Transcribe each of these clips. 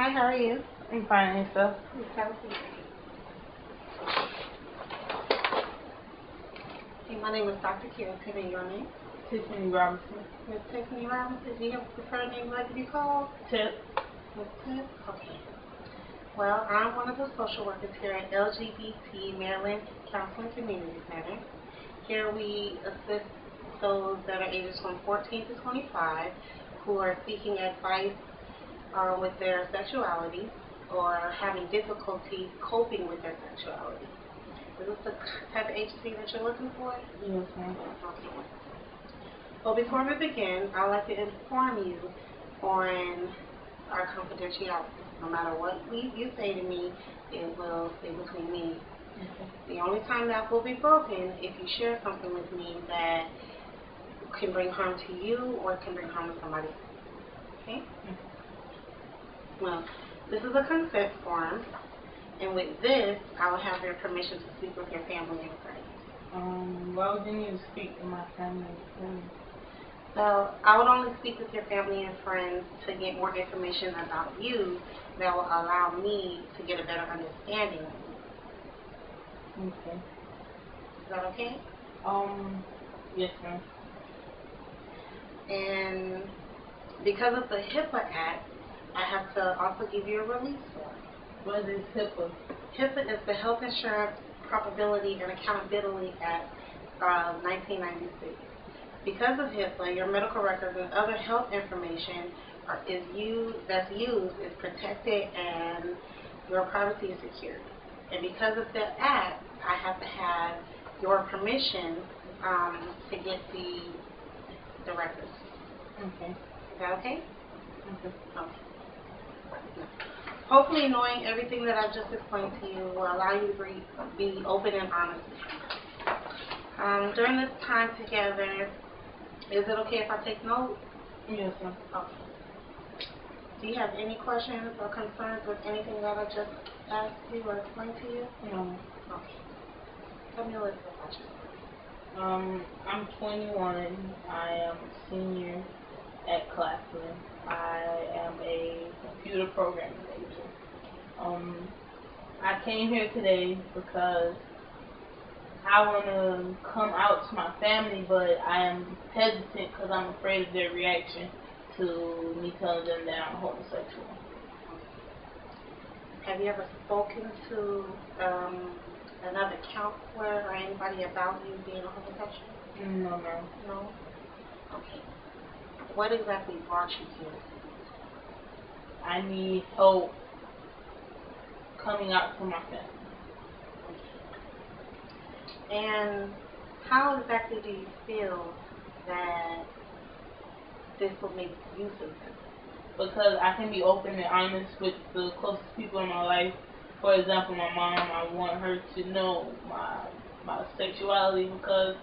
Hi, how are you? I'm fine, and stuff. Hey, my name is Dr. Kira. Tell me your name. Tiffany Robinson. Miss Tiffany Robinson. Do you have a preferred name you'd like to be called? Tip. Miss Tip? Okay. Well, I'm one of the social workers here at LGBT Maryland Counseling Community Center. Here we assist those that are ages from 14 to 25 who are seeking advice with their sexuality or having difficulty coping with their sexuality. Is this the type of agency that you're looking for? Yes, ma'am. Okay. Well, before we begin, I'd like to inform you on our confidentiality. No matter what you say to me, it will stay between me. Okay. The only time that will be broken if you share something with me that can bring harm to you or can bring harm to somebody else. Okay? Well, this is a consent form, and with this, I will have your permission to speak with your family and friends. Why would you need to speak to my family and friends? Well, I would only speak with your family and friends to get more information about you that will allow me to get a better understanding of you. Okay. Is that okay? Yes, ma'am. And because of the HIPAA Act, I have to also give you a release form. What is HIPAA? HIPAA is the Health Insurance Probability and Accountability Act of 1996. Because of HIPAA, your medical records and other health information that's used is protected and your privacy is secured. And because of the act, I have to have your permission to get the records. Okay. Is that okay? Okay. Okay. Hopefully knowing everything that I've just explained to you will allow you to be open and honest. During this time together, is it okay if I take notes? Yes, ma'am. Okay. Do you have any questions or concerns with anything that I just asked you or explained to you? No. Okay. Tell me a little bit about yourself. I'm 21. I am a senior at Claflin. I am a computer programming major. I came here today because I want to come out to my family, but I am hesitant because I'm afraid of their reaction to me telling them that I'm homosexual. Have you ever spoken to another counselor or anybody about you being a homosexual? No, ma'am. No? Okay. What exactly brought you here? I need help coming out to my family. And how exactly do you feel that this will make you feel better? Because I can be open and honest with the closest people in my life. For example, my mom, I want her to know my sexuality because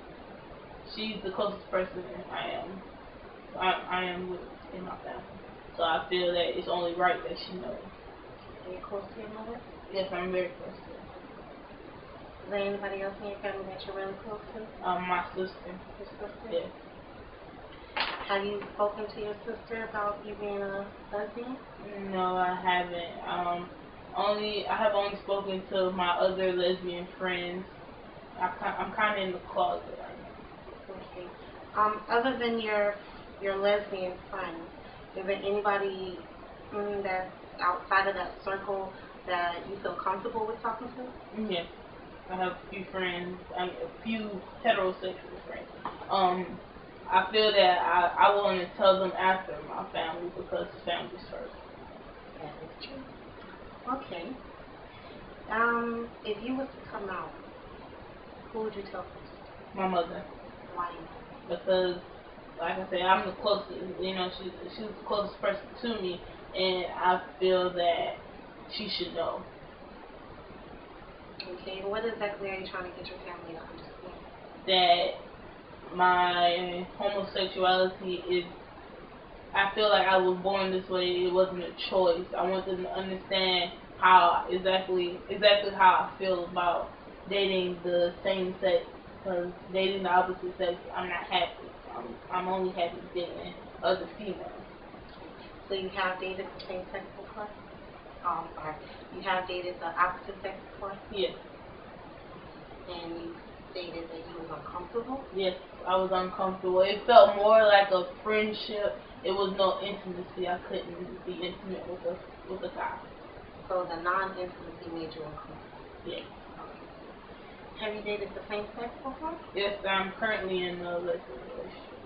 she's the closest person I am with in my family. So I feel that it's only right that she knows. Are you close to your mother? Yes, I'm very close to her. Is there anybody else in your family that you're really close to? My sister. Your sister? Yes. Have you spoken to your sister about you being a lesbian? No, I haven't. I have only spoken to my other lesbian friends. I'm kind of in the closet right now. Okay. Other than your lesbian friends, is there anybody that's outside of that circle that you feel comfortable with talking to? Yes. I have a few friends, a few heterosexual friends. I feel that I want to tell them after my family because family's first. That is true. Okay. If you was to come out, who would you tell first? My mother. Why? Because, like I said, I'm the closest. She's the closest person to me, and I feel that she should know. Okay. What exactly are you trying to get your family to understand? That my homosexuality is, I feel like I was born this way. It wasn't a choice. I want them to understand how exactly how I feel about dating the same sex. Because dating the opposite sex, I'm not happy. I'm only happy dating other females. So you have dated the same sex before? I'm sorry. You have dated the opposite sex before? Yes. And you stated that you was uncomfortable? Yes, I was uncomfortable. It felt more like a friendship. It was no intimacy. I couldn't be intimate with a guy. So the non-intimacy made you uncomfortable? Yes. Okay. Have you dated the same sex before? Yes, I'm currently in a lesbian relationship.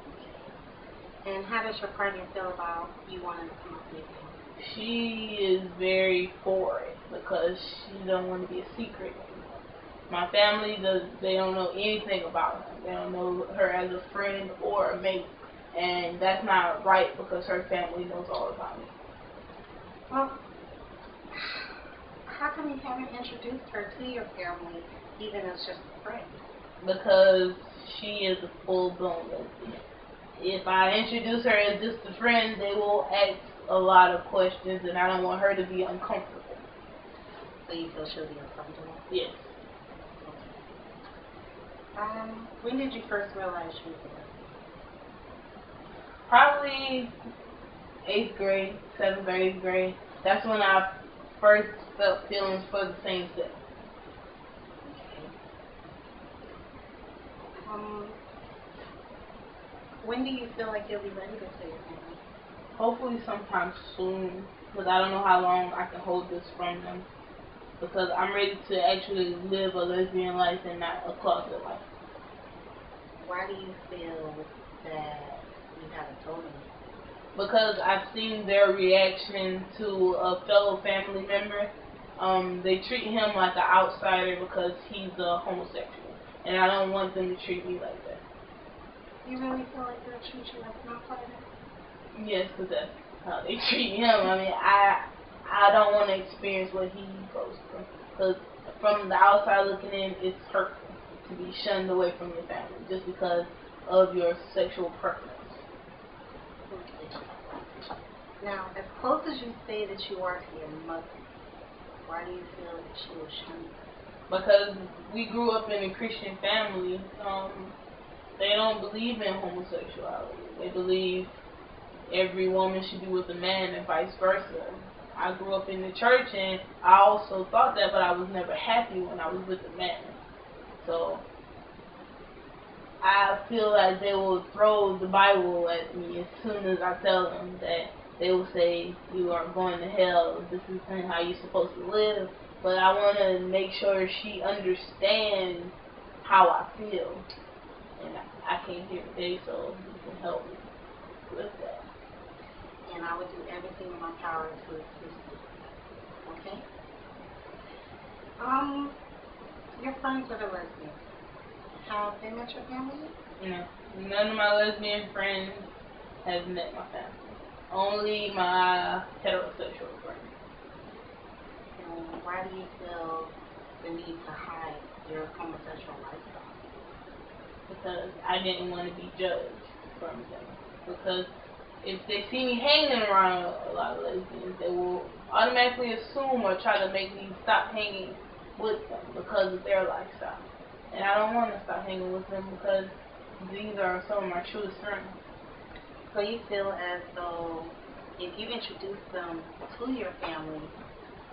And how does your partner feel about you wanting to come out to your family? She is very for it because she don't want to be a secret. My family they don't know anything about her. They don't know her as a friend or a mate. And that's not right because her family knows all about me. Well, how come you haven't introduced her to your family, even as just a friend? Because she is a full-blown lesbian. If I introduce her as just a friend, they will ask a lot of questions, and I don't want her to be uncomfortable. So you feel she'll be uncomfortable? Yes. When did you first realize you were lesbian? Probably 8th grade, 7th or 8th grade. That's when I first felt feelings for the same sex. Okay. When do you feel like you'll be ready to tell your family? Hopefully sometime soon, because I don't know how long I can hold this from them. Because I'm ready to actually live a lesbian life and not a closet life. Why do you feel that you haven't told them? Because I've seen their reaction to a fellow family member. They treat him like an outsider because he's a homosexual. And I don't want them to treat me like that. You really feel like they'll treat you like an outsider? Yes, because that's how they treat him. I mean, I don't want to experience what he goes through. Because from the outside looking in, it's hurtful to be shunned away from your family just because of your sexual preference. Now, as close as you say that you are to your mother, why do you feel that she will shun you? Because we grew up in a Christian family. They don't believe in homosexuality. They believe every woman should be with a man and vice versa. I grew up in the church and I also thought that, but I was never happy when I was with a man. So I feel like they will throw the Bible at me as soon as I tell them that. They will say, you are going to hell, this isn't how you're supposed to live. But I want to make sure she understands how I feel. And I can't hear today, so you can help me with that. And I would do everything in my power to assist you. Okay? Your friends that are lesbians, have they met your family? No. None of my lesbian friends have met my family. Only my heterosexual friends. And why do you feel the need to hide your homosexual lifestyle? Because I didn't want to be judged from them. Because if they see me hanging around a lot of lesbians, they will automatically assume or try to make me stop hanging with them because of their lifestyle. And I don't want to stop hanging with them because these are some of my truest friends. So you feel as though if you introduce them to your family,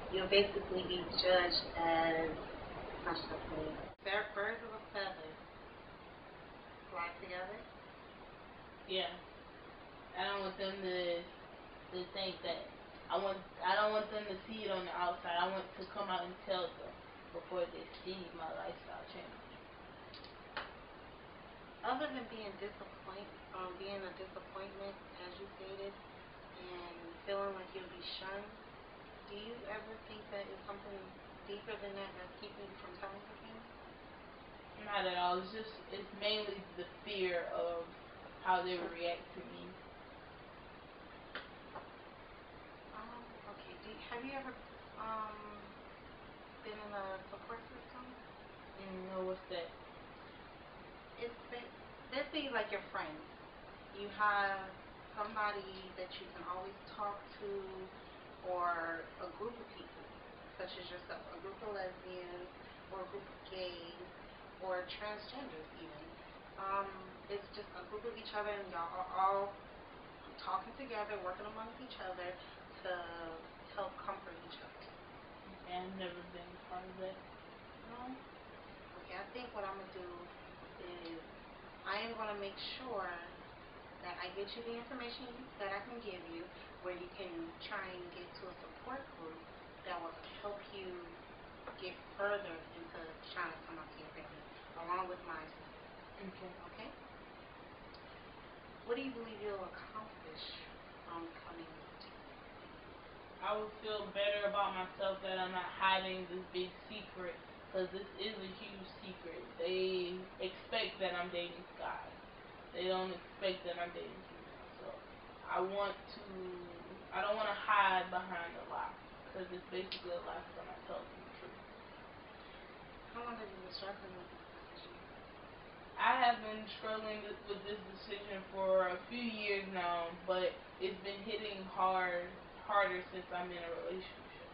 you'll basically be judged as, how should I say, birds of a feather fly together? Yeah. I don't want them to think that. I don't want them to see it on the outside. I want to come out and tell them before they see my lifestyle change. Other than being being a disappointment, as you stated, and feeling like you'll be shunned, do you ever think that it's something deeper than that that's keeping you from telling your family? Not at all. It's mainly the fear of how they would react to me. Okay. Have you ever been in a support system? No, what's that? Let's say like your friends. You have somebody that you can always talk to, or a group of people, such as yourself, a group of lesbians, or a group of gays, or transgenders even. It's just a group of each other, and y'all are all talking together, working amongst each other to help comfort each other. Okay, I've never been part of that. No? Okay, I think what I'm going to do is I am going to make sure that I get you the information that I can give you where you can try and get to a support group that will help you get further into trying to come out to your family, along with my assistance. Okay. Okay? What do you believe you'll accomplish from coming out? I would feel better about myself that I'm not hiding this big secret, because this is a huge secret. They expect that I'm dating Sky. They don't expect that I'm dating female. So I don't want to hide behind a lie, because it's basically a lie because I'm not telling them the truth. How long have you been struggling with this decision? I have been struggling with this decision for a few years now, but it's been hitting harder since I'm in a relationship.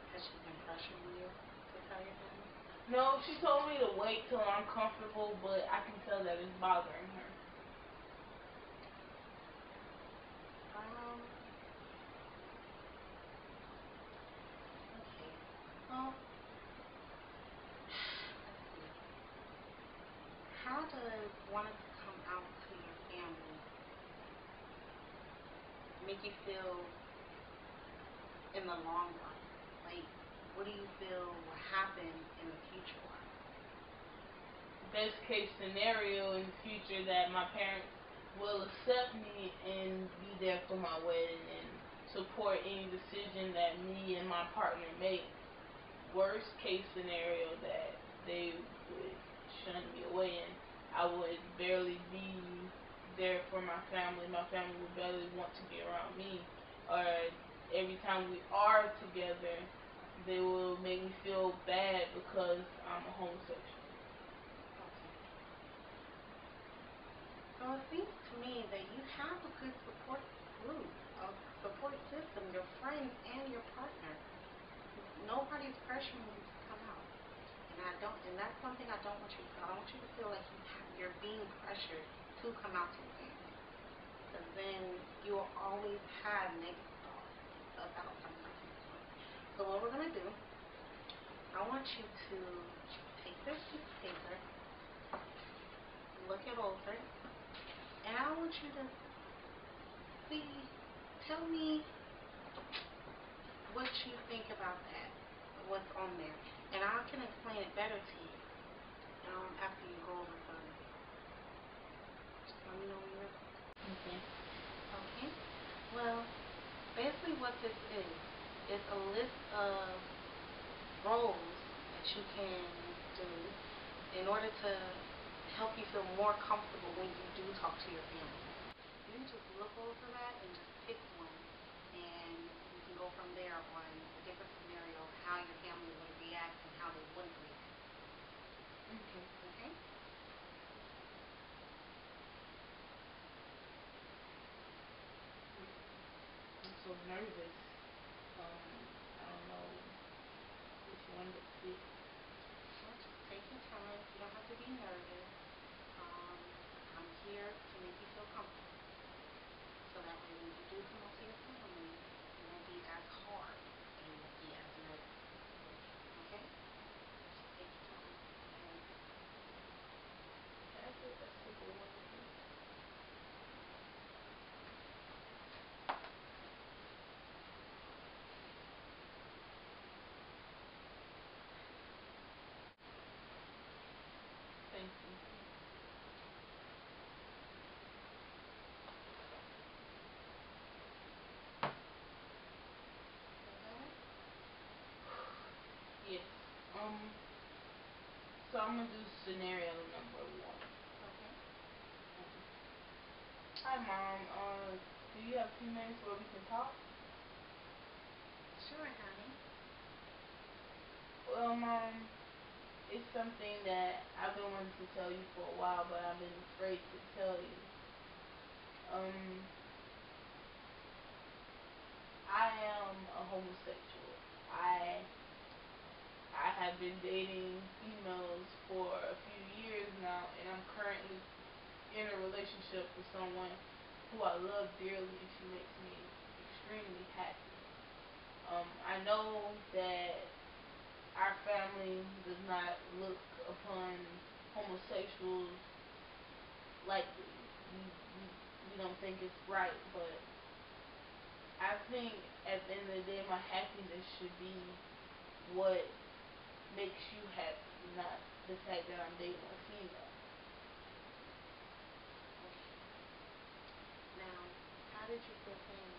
Has she been pressuring you to tell your family? No, she told me to wait till I'm comfortable, but I can tell that it's bothering her. Okay. Well, how does wanting to come out to your family make you feel in the long run? Like, what do you feel will happen in the future? Best case scenario in the future that my parents will accept me and be there for my wedding and support any decision that me and my partner make. Worst case scenario that they would shun me away and I would barely be there for my family. My family would barely want to be around me. Or every time we are together, they will make me feel bad because I'm a homosexual. So it seems to me that you have a good support group, a support system, your friends and your partner. Nobody's pressuring you to come out. And that's something I don't want you to feel. I don't want you to feel like you're being pressured to come out to your family. Because then you will always have negative thoughts about coming out to your family. So what we're going to do, I want you to take this piece of paper, look it over, and I want you to tell me what you think about that, what's on there. And I can explain it better to you after you go over further. Just let me know when you're ready. Okay. Okay? Well, basically what this is a list of roles that you can do in order to help you feel more comfortable when you do talk to your family. You can just look over that and just pick one, and you can go from there on a different scenario, how your family would react and how they wouldn't react. Okay. Okay? I'm so nervous. I don't know which one to pick. Well, just take your time. You don't have to be nervous. I'm here to make you feel comfortable. So that way when you do come up to your family, it won't be as hard and you won't be as nervous. Okay? Just take your time. Okay? That's it. That's a good one to pick. Thank you. Yes. So I'm gonna do scenario number 1. Okay? Hi, Mom. Do you have 2 minutes where we can talk? Sure, honey. Well, Mom, it's something that I've been wanting to tell you for a while, but I've been afraid to tell you. I am a homosexual. I have been dating females for a few years now, and I'm currently in a relationship with someone who I love dearly, and she makes me extremely happy. I know that our family does not look upon homosexuals lightly. We don't think it's right, but I think at the end of the day, my happiness should be what makes you happy, not the fact that I'm dating a female. Now, how did you feel saying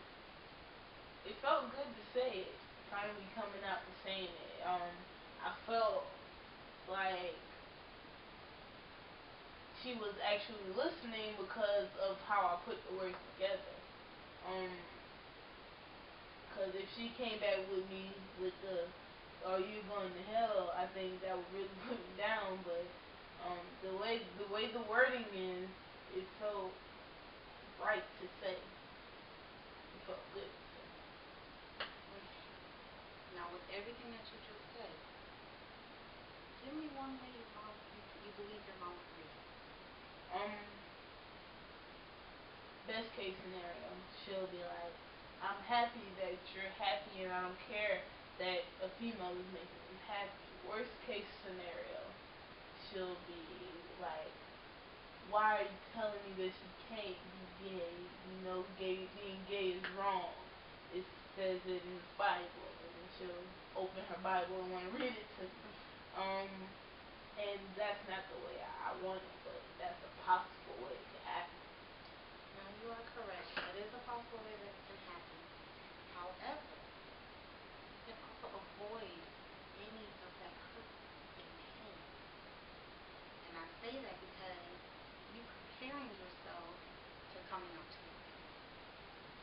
It felt good to say it, finally coming out and saying it. I felt like she was actually listening because of how I put the words together. Because if she came back with me with the "Are you going to hell?" I think that would really put me down. But the way the wording is, it felt right to say. It felt good to say. Now, with everything that you just said, give me one way your mom, you believe your mom would react. Best case scenario, she'll be like, "I'm happy that you're happy, and I don't care that a female is making you happy." Worst case scenario, she'll be like, "Why are you telling me that you can't be gay? You know, being gay is wrong. It says it in the Bible." And then she'll open her Bible and want to read it to me. And that's not the way I want it, but that's a possible way it can happen. Now, you are correct. It is a possible way that it can happen. However, you can also avoid any of that hurt and pain. And I say that because you're preparing yourself to coming out to me.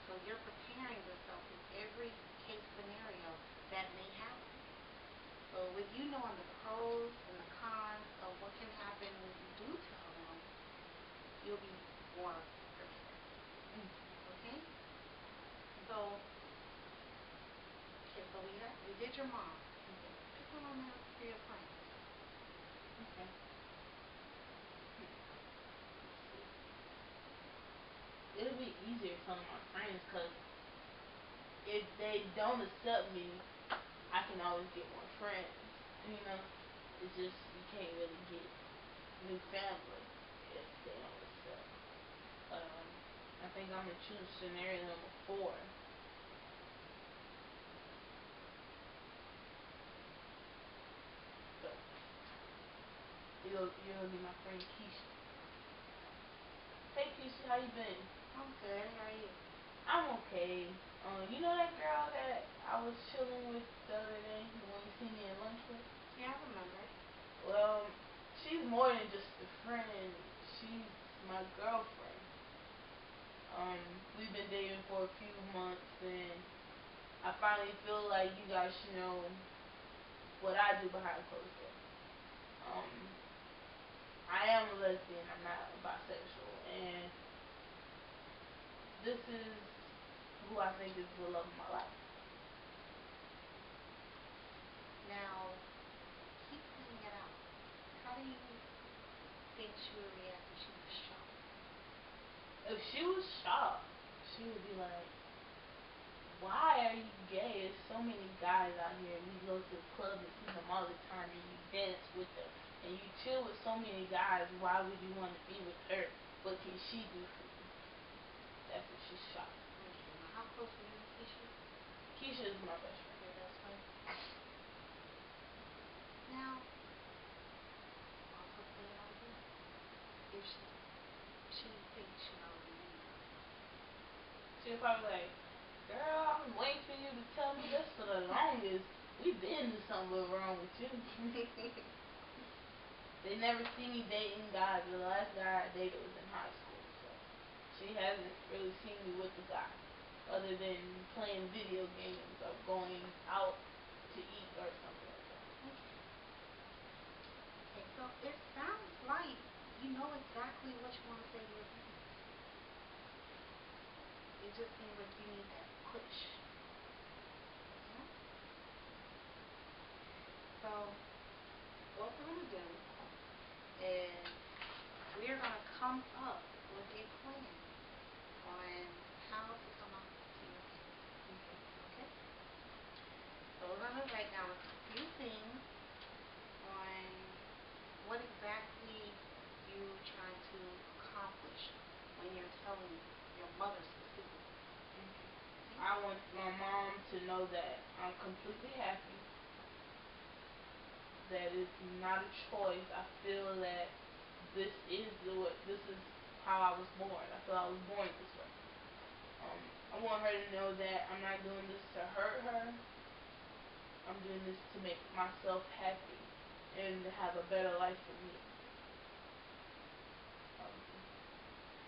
So you're preparing yourself in every case scenario that may happen. So with you knowing the pros and the cons of what can happen when you do tell them, you'll be more prepared. Okay? So we did your mom. Pick one on there for your friends. Okay. It'll be easier telling my friends because if they don't accept me, I can always get more friends. You know, it's just you can't really get new family if they don't accept. I think I'm gonna choose scenario number 4. So you'll be my friend Keisha. Hey Keisha, how you been? I'm good. How are you? I'm okay. You know that girl that I was chilling with the other day, the one you seen me at lunch with? Yeah, I remember. Well, she's more than just a friend. She's my girlfriend. We've been dating for a few months, and I finally feel like you guys should know what I do behind closed doors. I am a lesbian. I'm not a bisexual, and this is who I think is the love of my life. Now, keep playing it out. How do you think she would react if she was shocked? If she was shocked, she would be like, "Why are you gay? There's so many guys out here. We go to the club and see them all the time, and you dance with them, and you chill with so many guys. Why would you want to be with her? What can she do for you?" That's if she's shocked. Okay, now how close are you and Keisha? Keisha is my best friend. Your best friend? Now, also play it out again. If she thinks she already knew. She'll probably like, "Girl, I've been waiting for you to tell me this for the longest. We've been to something wrong with you." They never see me dating guys. The last guy I dated was in high school, so she hasn't really seen me with the guy, other than playing video games or going out to eat or something like that. Okay, so it sounds like you know exactly what you want to say to your friends. It just seems like you need that push. Okay? So, what we're going to do is we're going to come up with a plan on how to come out to your kids. Okay? telling your mother specifically? I want my mom to know that I'm completely happy. That it's not a choice. I feel that this is how I was born. I feel I was born this way. I want her to know that I'm not doing this to hurt her. I'm doing this to make myself happy and to have a better life for me.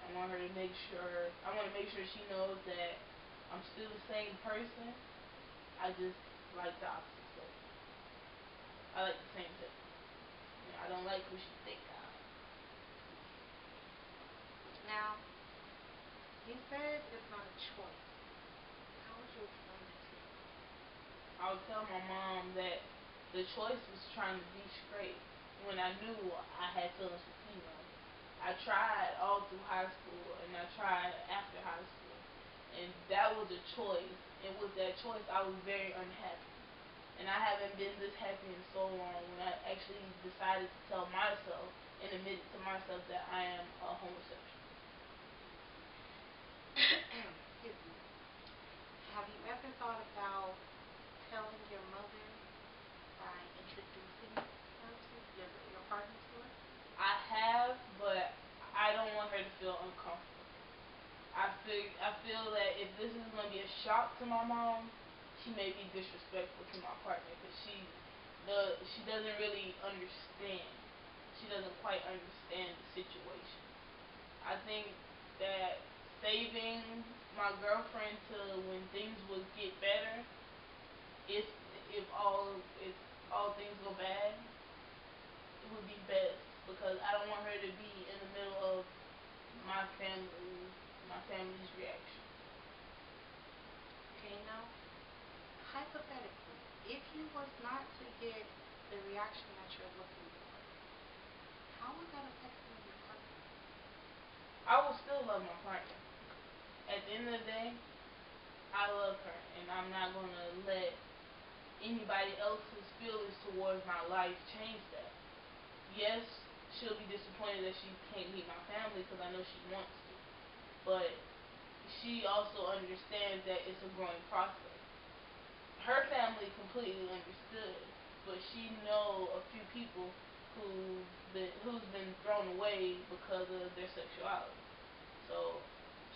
I want her to make sure. I want to make sure she knows that I'm still the same person. I just like the opposite sex. I like the same sex. I don't like who she think I am. Now, you said it's not a choice. How would you explain it to her? I would tell my mom that the choice was trying to be straight when I knew I had feelings for females. I tried all through high school and I tried after high school. And that was a choice. And with that choice, I was very unhappy. And I haven't been this happy in so long when I actually decided to tell myself and admit it to myself that I am a homosexual. Excuse me. Have you ever thought about telling your mother by introducing her to your partner to her? I have, but I don't want her to feel uncomfortable. I feel that if this is going to be a shock to my mom, she may be disrespectful to my partner because she doesn't really understand. She doesn't quite understand the situation. I think that saving my girlfriend to when things would get better, if all things go bad, it would be best because I don't want her to be in the middle of my family's reaction. Okay, now, hypothetically, if you was not to get the reaction that you're looking for, how would that affect you and your partner? I will still love my partner. At the end of the day, I love her, and I'm not going to let anybody else's feelings towards my life change that. Yes, she'll be disappointed that she can't meet my family because I know she wants to. But she also understands that it's a growing process. Her family completely understood, but she know a few people who's been thrown away because of their sexuality. So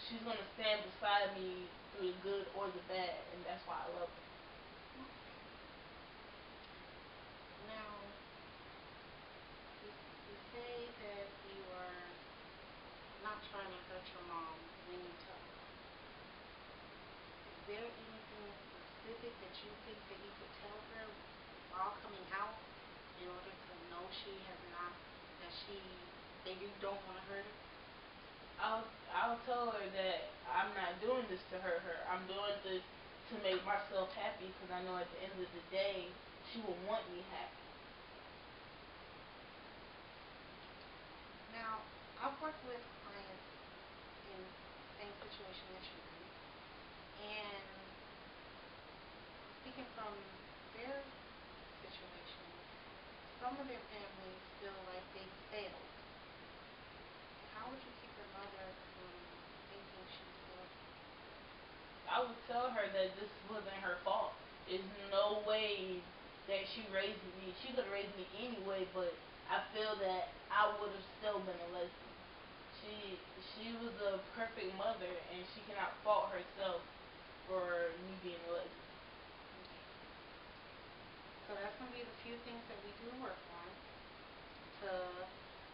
she's gonna stand beside me through the good or the bad, and that's why I love her. Now, you say that you are not trying to hurt your mom when you tell her. Is there anything specific that you think that you could tell her while coming out in order to know she has not, that you don't want to hurt her? I'll tell her that I'm not doing this to hurt her. I'm doing this to make myself happy because I know at the end of the day she will want me happy. Now, I've worked with clients in the same situation that you're in, and speaking from their situation, some of their families feel like they failed. How would you keep your mother from thinking she failed? I would tell her that this wasn't her fault. There's no way that she raised me. She could have raised me anyway, but I feel that I would have still been a lesbian. She was a perfect mother, and she cannot fault herself for me being a lesbian. So that's going to be the few things that we do work on to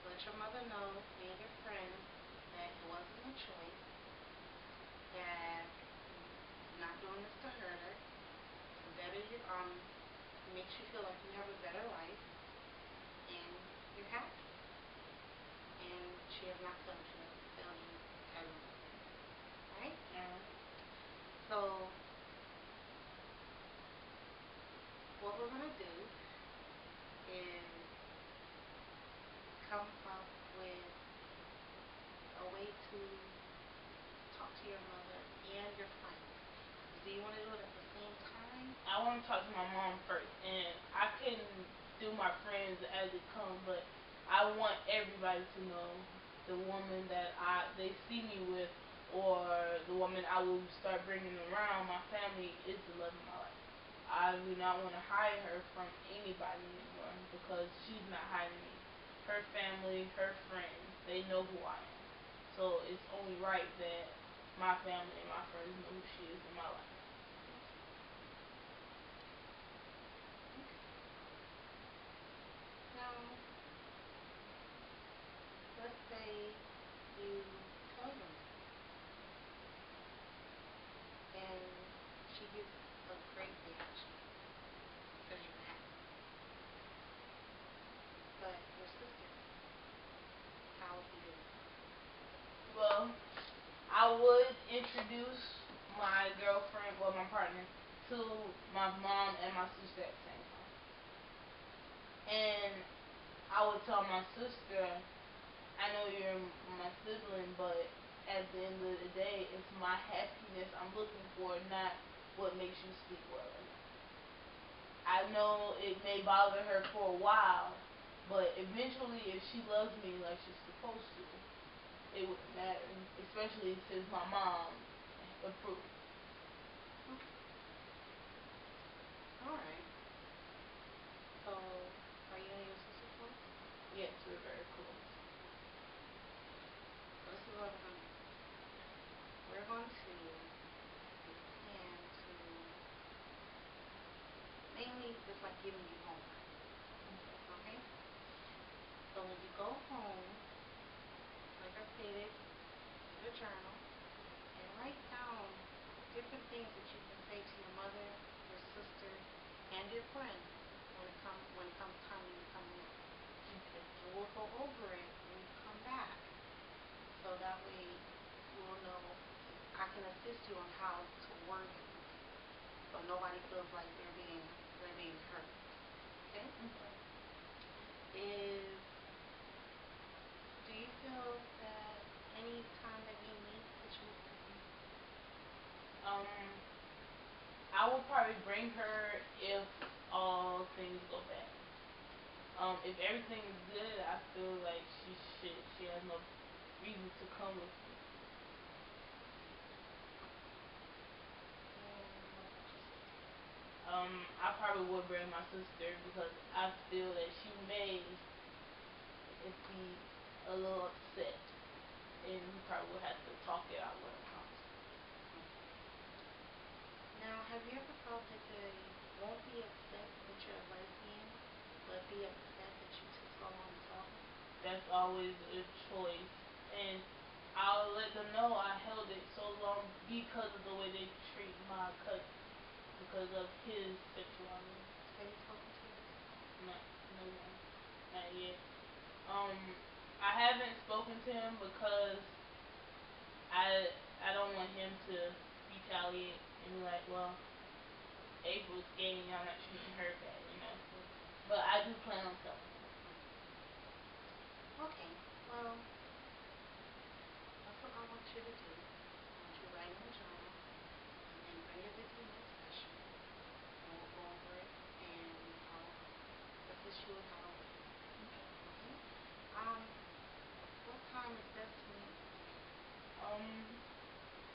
let your mother know and your friends that it wasn't a choice, that you're not doing this to hurt her, to better you, makes you feel like you have a better life, and you're happy. And she has not failed you as a mother. Right? Yeah. So what we're going to do is come up with a way to talk to your mother and your friends. Do you want to do it at the same time? I want to talk to my mom first, and I can do my friends as it comes, but I want everybody to know the woman that they see me with or the woman I will start bringing around my family is the love of my life. I do not want to hide her from anybody anymore because she's not hiding me. Her family, her friends, they know who I am. So it's only right that my family and my friends know who she is in my life. Now, let's say you tell your mom and she gives a great reaction because you're happy. But your sister, how would you do it? Well, I would introduce my girlfriend, well, my partner, to my mom and my sister at the same time. And I would tell my sister, I know you're my sibling, but at the end of the day, it's my happiness I'm looking for, not what makes you sleep well at night. I know it may bother her for a while, but eventually, if she loves me like she's supposed to, it wouldn't matter, especially since my mom approved. Alright. So, are you and your sister close? Yes, we're very close. So this is what we're going to do. We're going to plan to mainly just like giving you homework. Okay? So when you go home, like I stated, get a journal and write down different things that you can say to your mother, your sister, and your friend when it comes time when you come in. Okay. And we'll go over it when you come back. So that way you will know I can assist you on how to word it. So nobody feels like they're being hurt. Okay? Do you feel that any time that you meet that you I will probably bring her if all things go bad. If everything is good, I feel like she has no reason to come with me. I probably would bring my sister because I feel that she may be a little upset, and we probably would have to talk it out when it comes. Now, have you ever felt that they won't be upset that you're a lesbian, but be upset that you took so long to tell them? That's always a choice, and I'll let them know I held it so long because of the way they treat my cousin, because of his sexuality. Have you spoken to your cousin? No one, not yet. I haven't spoken to him because I don't want him to retaliate and be like, well, April's gay and I'm not treating her bad, you know. But I do plan on telling him. Okay, well, that's what I want you to do. I want you to write in the journal and then bring it with you next session. And we'll go over it and I'll assist you with how to work it. Okay? What time is best to meet?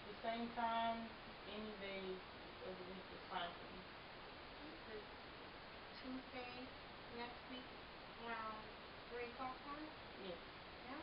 The same time, any day of the week is fine for me. Is Tuesday next week around 3 o'clock time? Yes. Yeah?